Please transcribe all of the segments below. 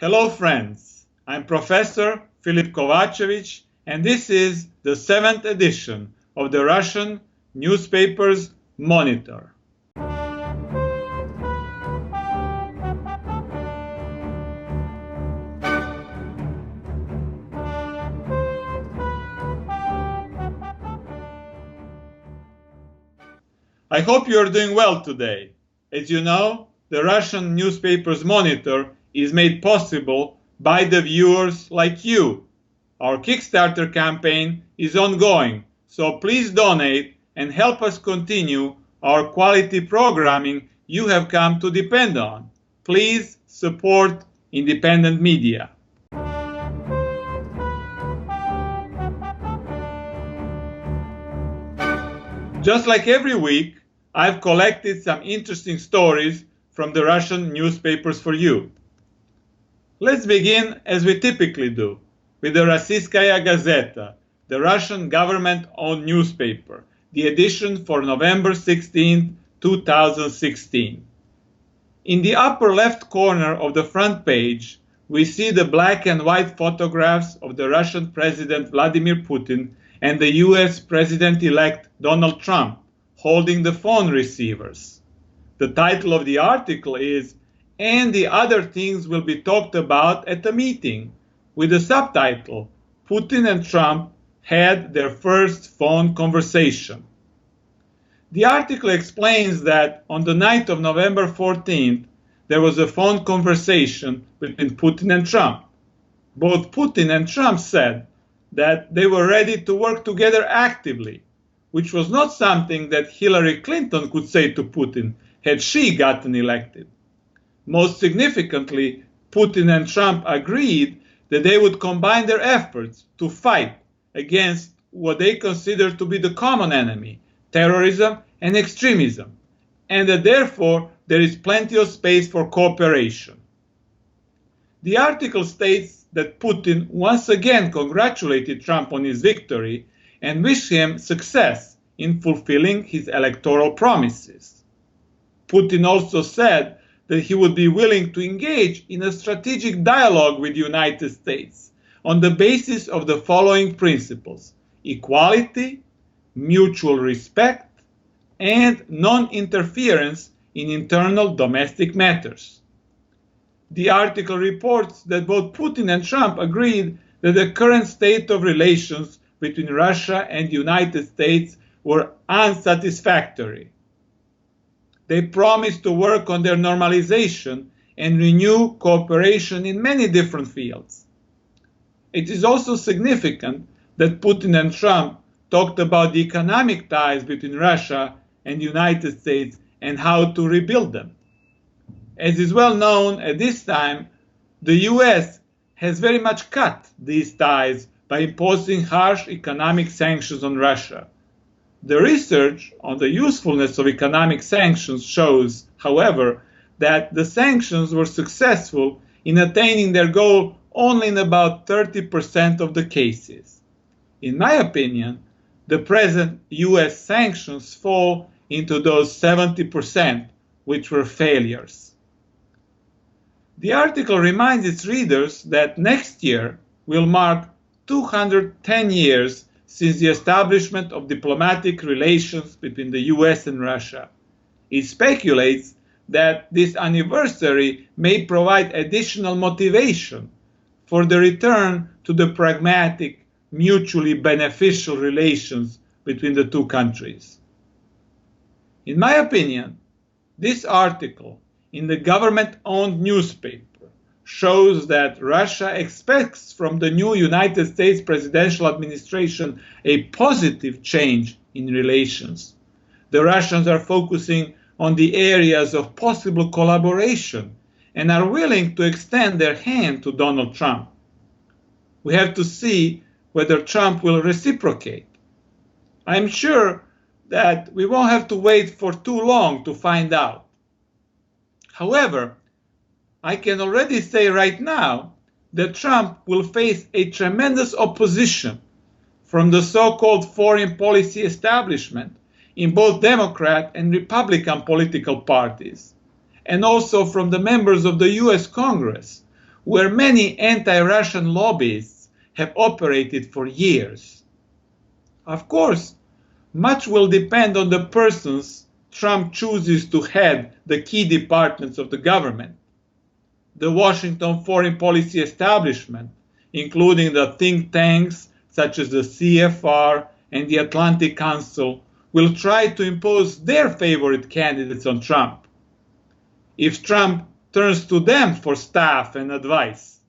Hello friends, I'm Professor Filip Kovacevic and this is the 7th edition of the Russian newspaper's Monitor. I hope you are doing well today. As you know, the Russian newspaper's Monitor is made possible by the viewers like you. Our Kickstarter campaign is ongoing, so please donate and help us continue our quality programming you have come to depend on. Please support independent media. Just like every week, I've collected some interesting stories from the Russian newspapers for you. Let's begin, as we typically do, with the Rossiyskaya Gazeta, the Russian government-owned newspaper, the edition for November 16, 2016. In the upper left corner of the front page, we see the black and white photographs of the Russian President Vladimir Putin and the US President-elect Donald Trump holding the phone receivers. The title of the article is "And the Other Things Will Be Talked About at the Meeting," with the subtitle, "Putin and Trump Had Their First Phone Conversation." The article explains that on the night of November 14th, there was a phone conversation between Putin and Trump. Both Putin and Trump said that they were ready to work together actively, which was not something that Hillary Clinton could say to Putin had she gotten elected. Most significantly, Putin and Trump agreed that they would combine their efforts to fight against what they consider to be the common enemy, terrorism and extremism, and that therefore there is plenty of space for cooperation. The article states that Putin once again congratulated Trump on his victory and wished him success in fulfilling his electoral promises. Putin also said that he would be willing to engage in a strategic dialogue with the United States on the basis of the following principles: equality, mutual respect, and non-interference in internal domestic matters. The article reports that both Putin and Trump agreed that the current state of relations between Russia and the United States were unsatisfactory. They promised to work on their normalization and renew cooperation in many different fields. It is also significant that Putin and Trump talked about the economic ties between Russia and the United States and how to rebuild them. As is well known at this time, the US has very much cut these ties by imposing harsh economic sanctions on Russia. The research on the usefulness of economic sanctions shows, however, that the sanctions were successful in attaining their goal only in about 30% of the cases. In my opinion, the present US sanctions fall into those 70% which were failures. The article reminds its readers that next year will mark 210 years since the establishment of diplomatic relations between the US and Russia. It speculates that this anniversary may provide additional motivation for the return to the pragmatic, mutually beneficial relations between the two countries. In my opinion, this article in the government-owned newspaper shows that Russia expects from the new United States presidential administration a positive change in relations. The Russians are focusing on the areas of possible collaboration and are willing to extend their hand to Donald Trump. We have to see whether Trump will reciprocate. I'm sure that we won't have to wait for too long to find out. However, I can already say right now that Trump will face a tremendous opposition from the so-called foreign policy establishment in both Democrat and Republican political parties, and also from the members of the US Congress, where many anti-Russian lobbyists have operated for years. Of course, much will depend on the persons Trump chooses to head the key departments of the government. The Washington foreign policy establishment, including the think tanks such as the CFR and the Atlantic Council, will try to impose their favorite candidates on Trump. If Trump turns to them for staff and advice,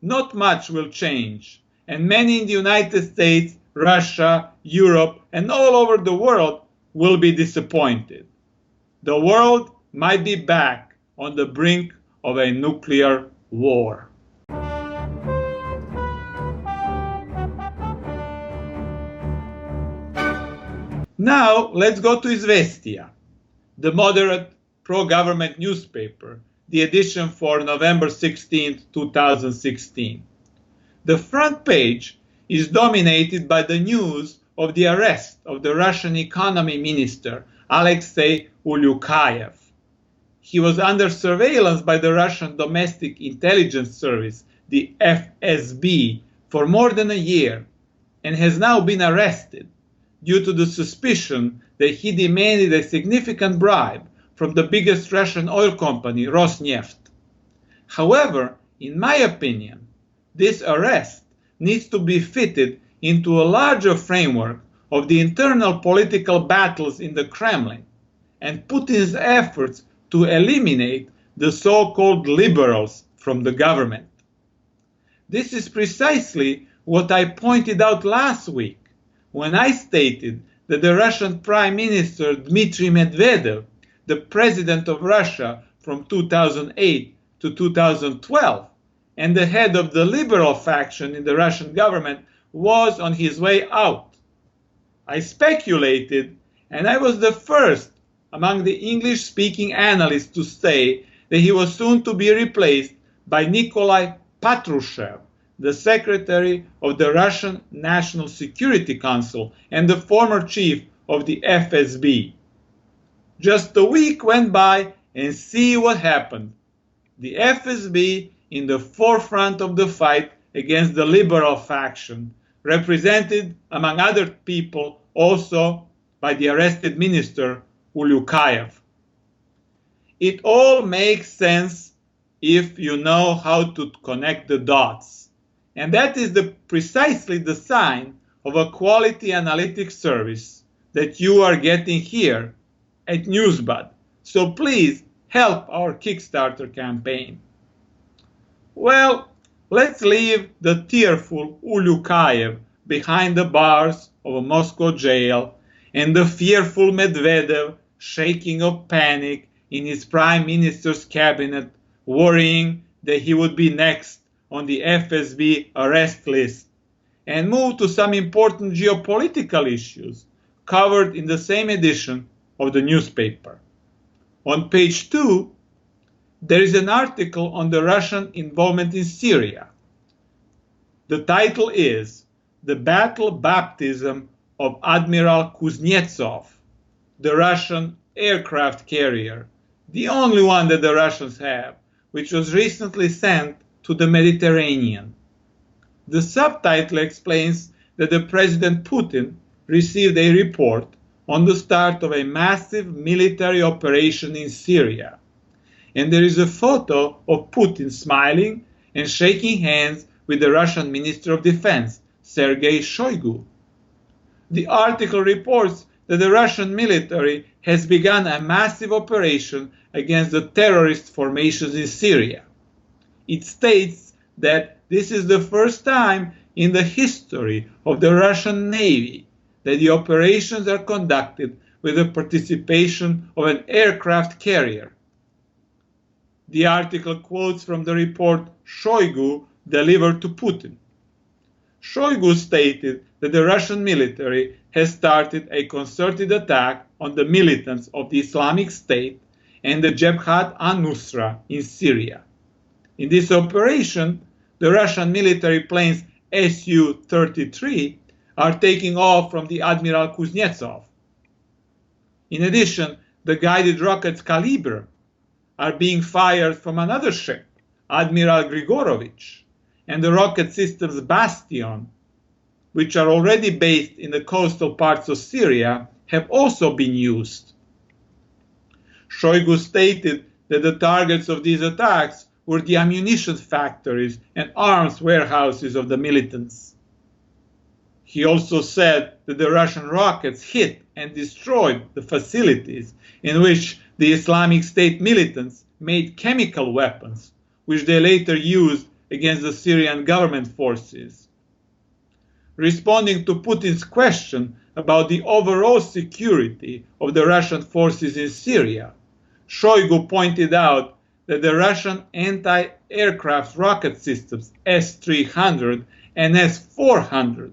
not much will change, and many in the United States, Russia, Europe, and all over the world will be disappointed. The world might be back on the brink of a nuclear war. Now let's go to Izvestia, the moderate pro-government newspaper, the edition for November 16, 2016. The front page is dominated by the news of the arrest of the Russian economy minister, Alexei Ulyukayev. He was under surveillance by the Russian Domestic Intelligence Service, the FSB, for more than a year, and has now been arrested due to the suspicion that he demanded a significant bribe from the biggest Russian oil company, Rosneft. However, in my opinion, this arrest needs to be fitted into a larger framework of the internal political battles in the Kremlin and Putin's efforts to eliminate the so-called liberals from the government. This is precisely what I pointed out last week when I stated that the Russian Prime Minister Dmitry Medvedev, the president of Russia from 2008 to 2012, and the head of the liberal faction in the Russian government, was on his way out. I speculated, and I was the first among the English-speaking analysts to say that he was soon to be replaced by Nikolai Patrushev, the secretary of the Russian National Security Council and the former chief of the FSB. Just a week went by, and see what happened. The FSB in the forefront of the fight against the liberal faction, represented, among other people, also by the arrested minister Ulyukayev. It all makes sense if you know how to connect the dots. And that is precisely the sign of a quality analytics service that you are getting here at Newsbud. So please help our Kickstarter campaign. Well, let's leave the tearful Ulyukayev behind the bars of a Moscow jail and the fearful Medvedev shaking of panic in his prime minister's cabinet, worrying that he would be next on the FSB arrest list, and move to some important geopolitical issues covered in the same edition of the newspaper. On page 2, there is an article on the Russian involvement in Syria. The title is "The Battle Baptism of Admiral Kuznetsov, the Russian aircraft carrier, the only one that the Russians have, which was recently sent to the Mediterranean." The subtitle explains that the President Putin received a report on the start of a massive military operation in Syria. And there is a photo of Putin smiling and shaking hands with the Russian Minister of Defense, Sergei Shoigu. The article reports that the Russian military has begun a massive operation against the terrorist formations in Syria. It states that this is the first time in the history of the Russian Navy that the operations are conducted with the participation of an aircraft carrier. The article quotes from the report Shoigu delivered to Putin. Shoigu stated that the Russian military has started a concerted attack on the militants of the Islamic State and the Jabhat al-Nusra in Syria. In this operation, the Russian military planes Su-33 are taking off from the Admiral Kuznetsov. In addition, the guided rockets Kalibr are being fired from another ship, Admiral Grigorovich, and the rocket systems Bastion, which are already based in the coastal parts of Syria, have also been used. Shoigu stated that the targets of these attacks were the ammunition factories and arms warehouses of the militants. He also said that the Russian rockets hit and destroyed the facilities in which the Islamic State militants made chemical weapons, which they later used against the Syrian government forces. Responding to Putin's question about the overall security of the Russian forces in Syria, Shoigu pointed out that the Russian anti-aircraft rocket systems S-300 and S-400,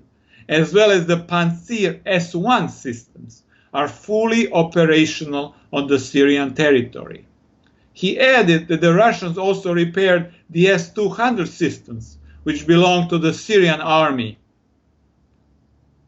as well as the Pantsir S-1 systems, are fully operational on the Syrian territory. He added that the Russians also repaired the S-200 systems, which belong to the Syrian army.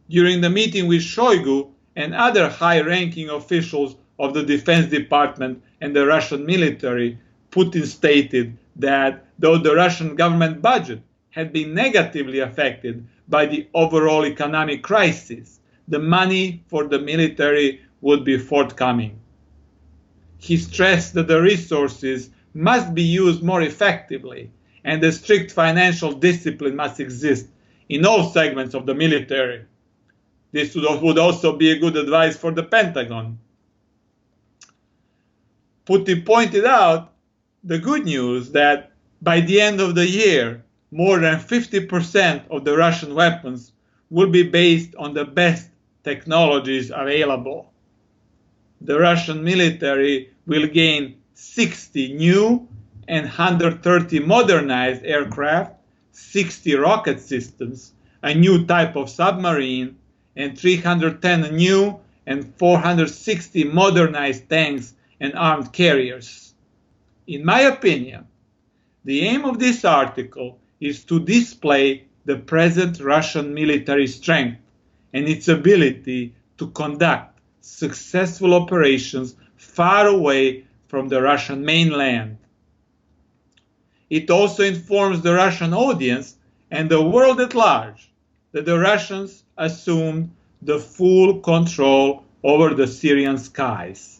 During the meeting with Shoigu and other high-ranking officials of the Defense Department and the Russian military, Putin stated that though the Russian government budget had been negatively affected by the overall economic crisis, the money for the military would be forthcoming. He stressed that the resources must be used more effectively and a strict financial discipline must exist in all segments of the military. This would also be a good advice for the Pentagon. Putin pointed out the good news that by the end of the year, more than 50% of the Russian weapons will be based on the best technologies available. The Russian military will gain 60 new and 130 modernized aircraft, 60 rocket systems, a new type of submarine, and 310 new and 460 modernized tanks and armed carriers. In my opinion, the aim of this article is to display the present Russian military strength and its ability to conduct successful operations far away from the Russian mainland. It also informs the Russian audience and the world at large that the Russians assumed the full control over the Syrian skies.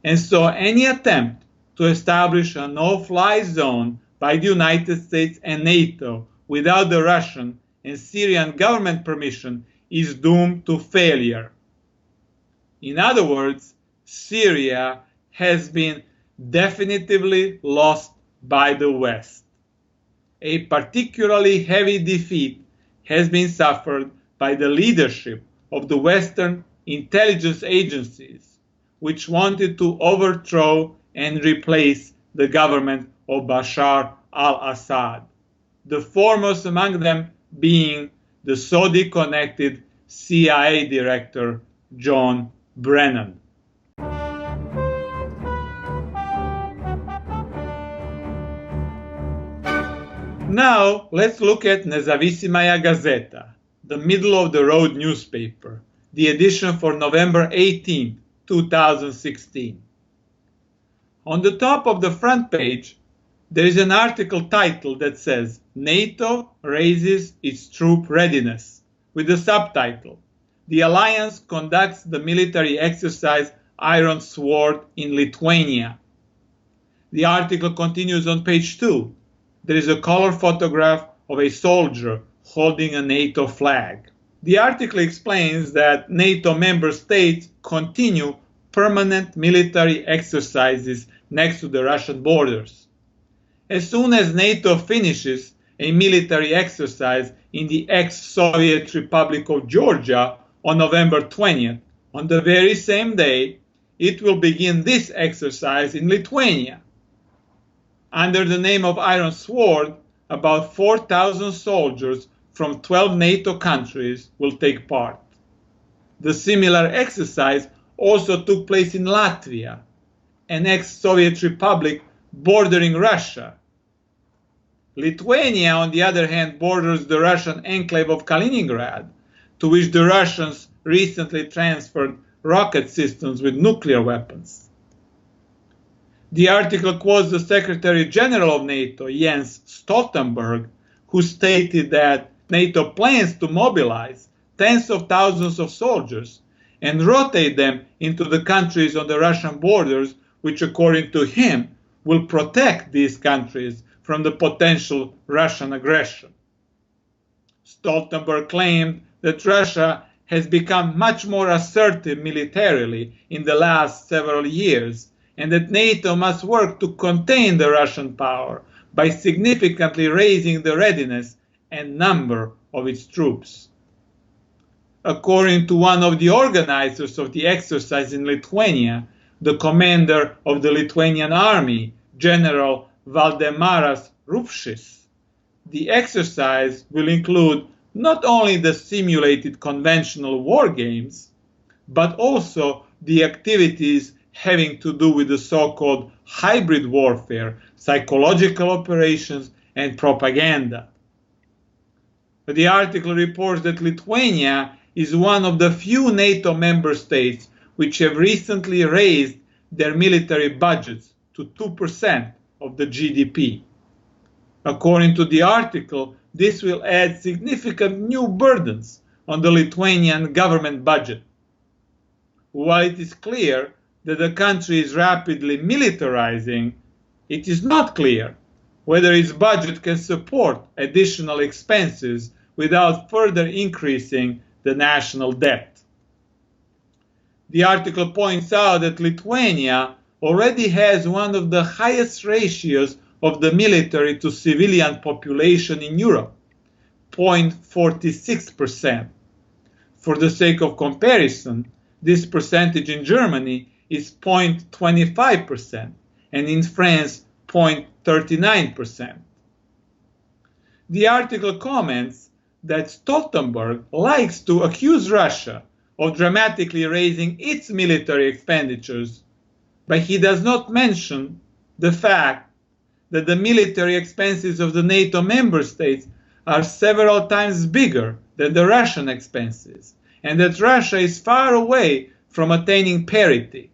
And so any attempt to establish a no-fly zone by the United States and NATO without the Russian and Syrian government permission is doomed to failure. In other words, Syria has been definitively lost by the West. A particularly heavy defeat has been suffered by the leadership of the Western intelligence agencies, which wanted to overthrow and replace the government of Bashar al-Assad, the foremost among them being the Saudi-connected CIA director John Brennan. Now, let's look at Nezavisimaya Gazeta, the middle-of-the-road newspaper, the edition for November 18, 2016. On the top of the front page, there is an article title that says, NATO raises its troop readiness, with the subtitle, The Alliance conducts the military exercise Iron Sword in Lithuania. The article continues on page 2. There is a color photograph of a soldier holding a NATO flag. The article explains that NATO member states continue permanent military exercises next to the Russian borders. As soon as NATO finishes a military exercise in the ex-Soviet Republic of Georgia on November 20th, on the very same day, it will begin this exercise in Lithuania. Under the name of Iron Sword, about 4,000 soldiers from 12 NATO countries will take part. The similar exercise also took place in Latvia, an ex-Soviet republic bordering Russia. Lithuania, on the other hand, borders the Russian enclave of Kaliningrad, to which the Russians recently transferred rocket systems with nuclear weapons. The article quotes the Secretary General of NATO, Jens Stoltenberg, who stated that NATO plans to mobilize tens of thousands of soldiers and rotate them into the countries on the Russian borders, which, according to him, will protect these countries from the potential Russian aggression. Stoltenberg claimed that Russia has become much more assertive militarily in the last several years, and that NATO must work to contain the Russian power by significantly raising the readiness and number of its troops. According to one of the organizers of the exercise in Lithuania, the commander of the Lithuanian army, General Valdemaras Rupšys, the exercise will include not only the simulated conventional war games, but also the activities having to do with the so-called hybrid warfare, psychological operations, and propaganda. The article reports that Lithuania is one of the few NATO member states which have recently raised their military budgets to 2% of the GDP. According to the article, this will add significant new burdens on the Lithuanian government budget. While it is clear that the country is rapidly militarizing, it is not clear whether its budget can support additional expenses without further increasing the national debt. The article points out that Lithuania already has one of the highest ratios of the military to civilian population in Europe, 0.46%. For the sake of comparison, this percentage in Germany is 0.25%, and in France, 0.39%. The article comments that Stoltenberg likes to accuse Russia of dramatically raising its military expenditures, but he does not mention the fact that the military expenses of the NATO member states are several times bigger than the Russian expenses, and that Russia is far away from attaining parity.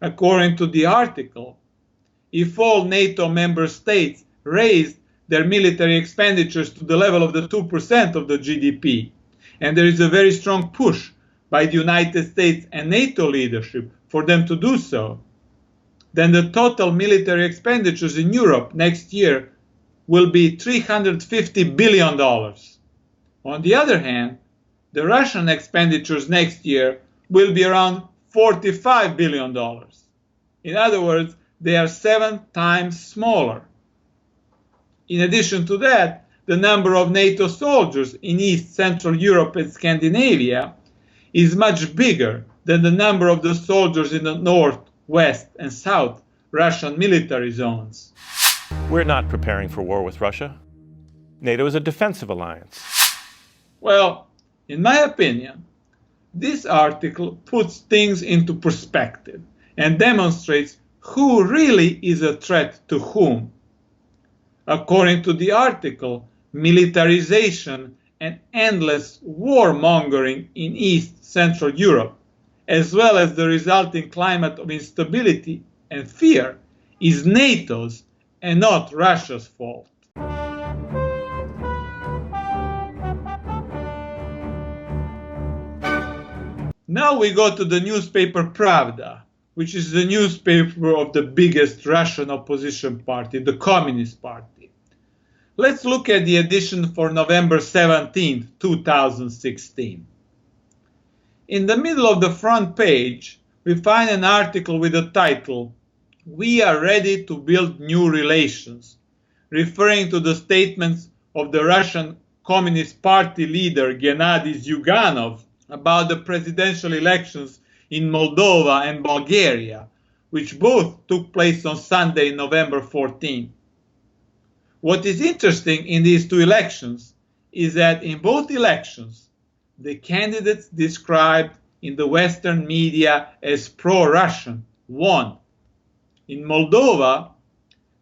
According to the article, if all NATO member states raised their military expenditures to the level of the 2% of the GDP, and there is a very strong push by the United States and NATO leadership for them to do so, then the total military expenditures in Europe next year will be $350 billion. On the other hand, the Russian expenditures next year will be around $45 billion. In other words, they are 7 times smaller. In addition to that, the number of NATO soldiers in East Central Europe and Scandinavia is much bigger than the number of the soldiers in the North, West, and South Russian military zones. We're not preparing for war with Russia. NATO is a defensive alliance. Well, in my opinion, this article puts things into perspective and demonstrates who really is a threat to whom. According to the article, militarization and endless warmongering in East Central Europe, as well as the resulting climate of instability and fear, is NATO's and not Russia's fault. Now we go to the newspaper Pravda, which is the newspaper of the biggest Russian opposition party, the Communist Party. Let's look at the edition for November 17, 2016. In the middle of the front page, we find an article with the title, "We are ready to build new relations," referring to the statements of the Russian Communist Party leader Gennady Zyuganov about the presidential elections in Moldova and Bulgaria, which both took place on Sunday, November 14. What is interesting in these two elections is that in both elections, the candidates described in the Western media as pro-Russian won. In Moldova,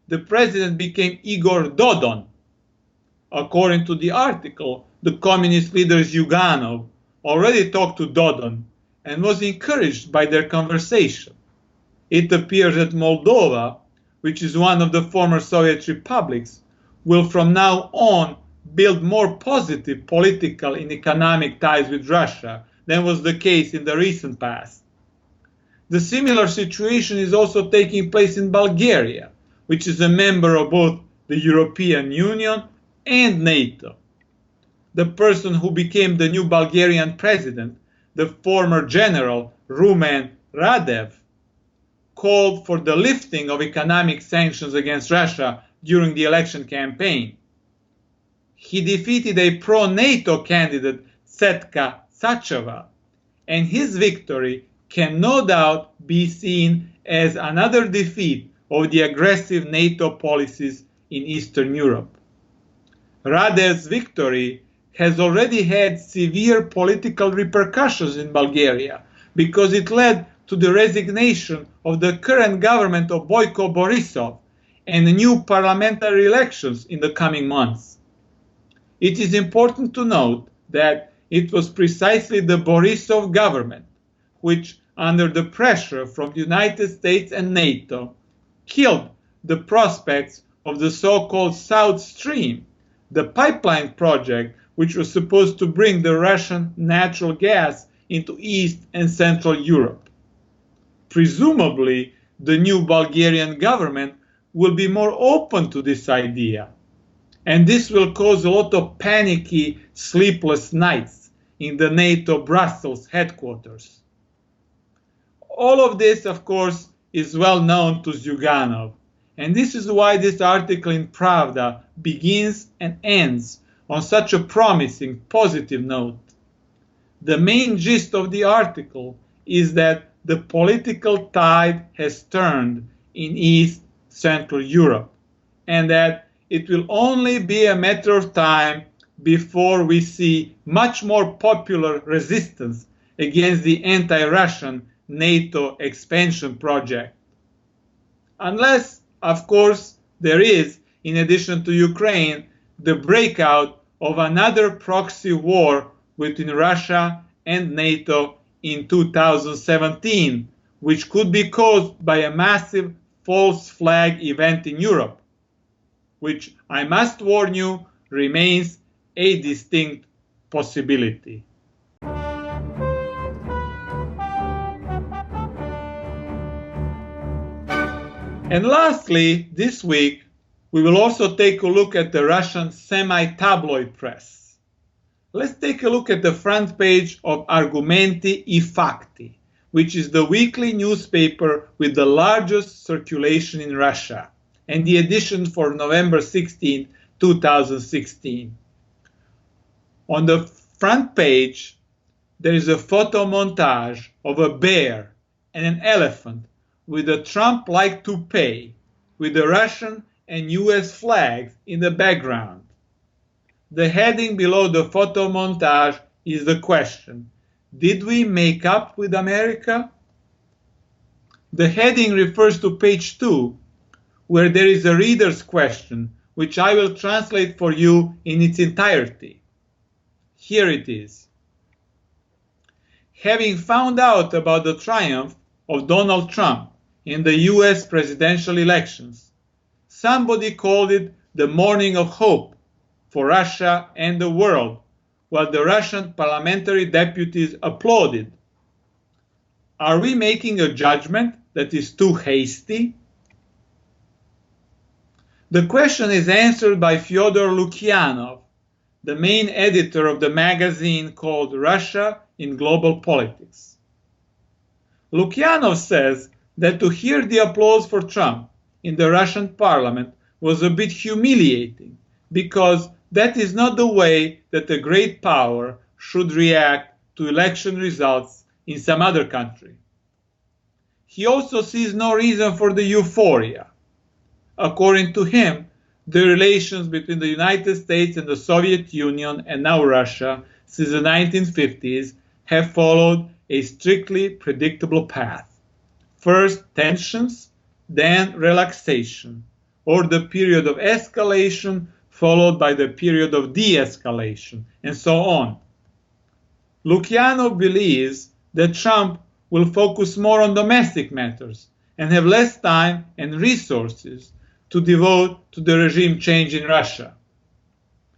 the president became Igor Dodon. According to the article, the communist leader Zyuganov already talked to Dodon and was encouraged by their conversation. it appears that Moldova, which is one of the former Soviet republics, will from now on build more positive political and economic ties with Russia than was the case in the recent past. The similar situation is also taking place in Bulgaria, which is a member of both the European Union and NATO. The person who became the new Bulgarian president, the former general Rumen Radev, called for the lifting of economic sanctions against Russia during the election campaign. He defeated a pro-NATO candidate, Setka Sacheva, and his victory can no doubt be seen as another defeat of the aggressive NATO policies in Eastern Europe. Radev's victory has already had severe political repercussions in Bulgaria because it led to the resignation of the current government of Boyko Borisov and new parliamentary elections in the coming months. It is important to note that it was precisely the Borisov government which, under the pressure from the United States and NATO, killed the prospects of the so-called South Stream, the pipeline project which was supposed to bring the Russian natural gas into East and Central Europe. Presumably, the new Bulgarian government will be more open to this idea, and this will cause a lot of panicky, sleepless nights in the NATO Brussels headquarters. All of this, of course, is well known to Zyuganov, and this is why this article in Pravda begins and ends on such a promising, positive note. The main gist of the article is that the political tide has turned in East Central Europe, and that it will only be a matter of time before we see much more popular resistance against the anti-Russian NATO expansion project. Unless, of course, there is, in addition to Ukraine, the breakout of another proxy war between Russia and NATO in 2017, which could be caused by a massive false flag event in Europe, which I must warn you remains a distinct possibility. And lastly, this week, we will also take a look at the Russian semi-tabloid press. Let's take a look at the front page of Argumenty и Facty, which is the weekly newspaper with the largest circulation in Russia, and the edition for November 16, 2016. On the front page, there is a photo montage of a bear and an elephant with a Trump-like toupee, with the Russian and US flags in the background. The heading below the photo montage is the question, did we make up with America? The heading refers to page 2, where there is a reader's question, which I will translate for you in its entirety. Here it is. Having found out about the triumph of Donald Trump in the US presidential elections, somebody called it the morning of hope for Russia and the world, while the Russian parliamentary deputies applauded. Are we making a judgment that is too hasty? The question is answered by Fyodor Lukyanov, the main editor of the magazine called Russia in Global Politics. Lukyanov says that to hear the applause for Trump in the Russian parliament was a bit humiliating, because that is not the way that a great power should react to election results in some other country. He also sees no reason for the euphoria. According to him, the relations between the United States and the Soviet Union, and now Russia, since the 1950s, have followed a strictly predictable path. First tensions, then relaxation, or the period of escalation followed by the period of de-escalation, and so on. Lukyanov believes that Trump will focus more on domestic matters and have less time and resources to devote to the regime change in Russia.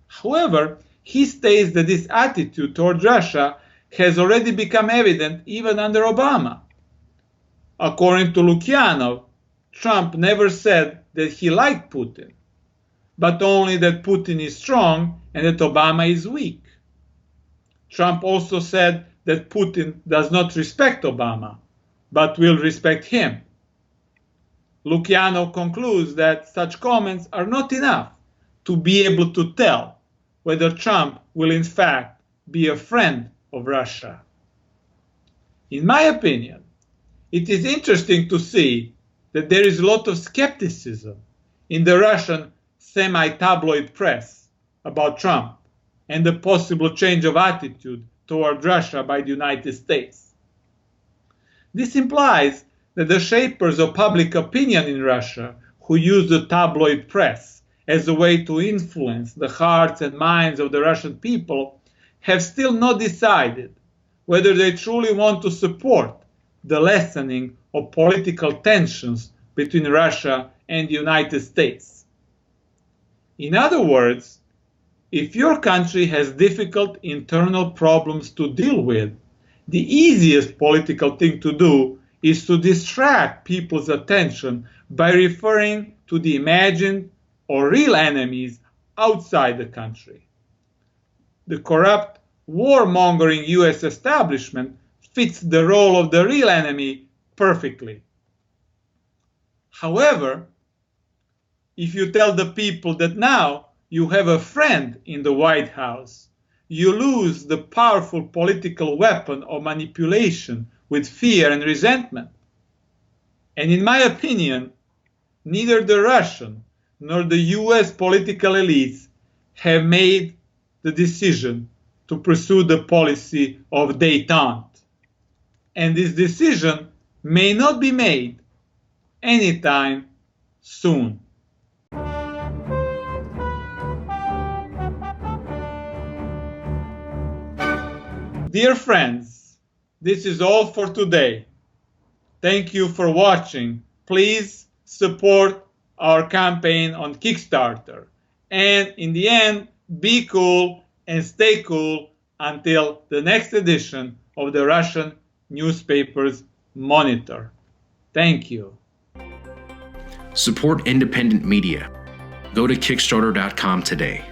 However, he states that this attitude toward Russia has already become evident even under Obama. According to Lukyanov, Trump never said that he liked Putin, but only that Putin is strong and that Obama is weak. Trump also said that Putin does not respect Obama, but will respect him. Lukyanov concludes that such comments are not enough to be able to tell whether Trump will in fact be a friend of Russia. In my opinion, it is interesting to see that there is a lot of skepticism in the Russian semi-tabloid press about Trump and the possible change of attitude toward Russia by the United States. This implies that the shapers of public opinion in Russia, who use the tabloid press as a way to influence the hearts and minds of the Russian people, have still not decided whether they truly want to support the lessening of political tensions between Russia and the United States. In other words, if your country has difficult internal problems to deal with, the easiest political thing to do is to distract people's attention by referring to the imagined or real enemies outside the country. The corrupt, warmongering US establishment fits the role of the real enemy perfectly. However, if you tell the people that now you have a friend in the White House, you lose the powerful political weapon of manipulation with fear and resentment. And in my opinion, neither the Russian nor the US political elites have made the decision to pursue the policy of détente. And this decision may not be made anytime soon. Dear friends, this is all for today. Thank you for watching. Please support our campaign on Kickstarter. And in the end, be cool and stay cool until the next edition of the Russian newspapers Monitor. Thank you. Support independent media. Go to Kickstarter.com today.